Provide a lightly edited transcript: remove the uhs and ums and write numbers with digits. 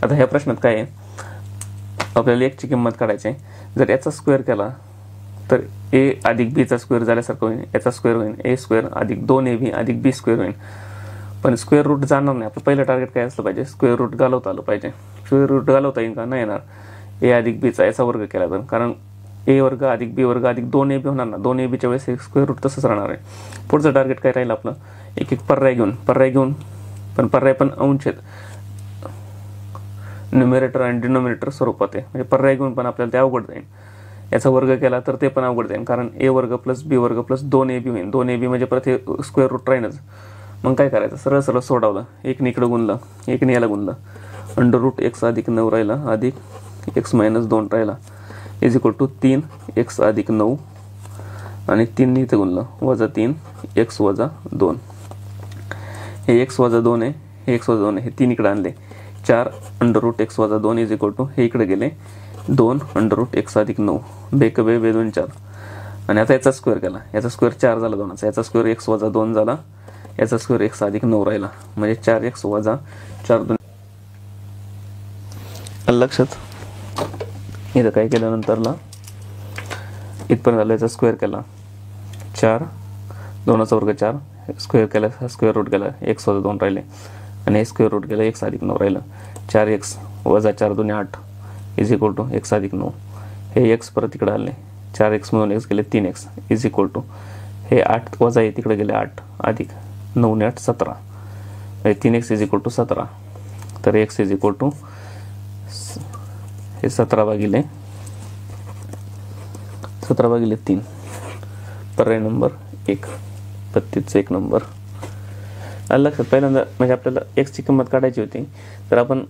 आता ह्या प्रश्नात काय आहे, आपल्याला एकची किंमत काढायची आहे. जर याचा स्क्वेअर केला तर ए अधिक बीचा स्क्वेअर झाल्यासारखं होईल, याचा स्क्वेअर होईल ए स्क्वेअर अधिक 2ab अधिक बी स्क्वेअर होईल. पण स्क्वेअर रूट जाणार नाही. आपलं पहिलं टार्गेट काय असलं पाहिजे, स्क्वेअर रूट घालवता आलं पाहिजे. स्क्वेअर रूट घालवता येईल का, नाही येणार. ए अधिक बीचा याचा वर्ग केला तर, कारण ए वर्ग अधिक बी वर्ग अधिक 2ab होणार ना, 2abच्या वेळेस स्क्वेअर रूट तसंच राहणार आहे. पुढचं टार्गेट काय राहील आपलं, एक एक पर्याय घेऊन पण पर्याय पण अंश न्युमेरेटर आणि डिनोमिनेटर स्वरूपात आहे. म्हणजे पर्याय घेऊन पण आपल्याला ते अवघड जाईल. याचा वर्ग केला तर ते पण अवघड जाईल, कारण ए वर्ग प्लस बी वर्ग प्लस 2ab होईल. 2ab म्हणजे परत हे स्क्वेअर रूट राहीनच. मग काय करायचं, सरळ सरळ सोडवलं, एकने इकडं गुणलं, एकने याला गुणलं, अंडर रूट x अधिक 9 राहिला अधिक x मायनस 2 राहिला इज इक्वल टू 3x अधिक 9 आणि 3 इथं गुणलं वजा 3x वजा 2. हे x वजा 2 आहे, हे x वजा 2 आहे, हे 3 इकडे आणले, 4 अंडर रूट x वजा 2 इज इक्वल टू हे इकडे गेले 2 अंडर रूट x अधिक 9 बेक बे 2 4. आणि आता याचा स्क्वेअर केला, याचा स्क्वेअर 4 झाला 2चा, याचा स्क्वेअर x वजा 2 झाला, याचा स्क्वेअर x अधिक 9 राहिला म्हणजे 4x वजा 4 2. लक्षात. इथं काय केलं नंतरला इथपर्यंत झालं, याचा स्क्वेअर केला 4 2चा वर्ग 4 स्क्वेअर केला, स्क्वेअर रूट केला x वजा 2 राहिले आणि हे स्क्वेअर रूट केलं x अधिक 9 राहिलं 4x वजा 4 2 8 इज इक्वल टू x अधिक 9. हे x परत इकडे आले, 4x मधून x गेले 3x इज इक्वल टू हे 8 वजा आहे तिकडे गेले 8 अधिक 9 ने 8 17 म्हणजे 3x इज इक्वल टू 17. तर x इज इक्वल टू हे 17 भागिले 3. पर्याय नंबर 1 32 1 नंबर. लक्षात. पहिल्यांदा म्हणजे आपल्याला x ची किंमत काढायची होती, तर आपण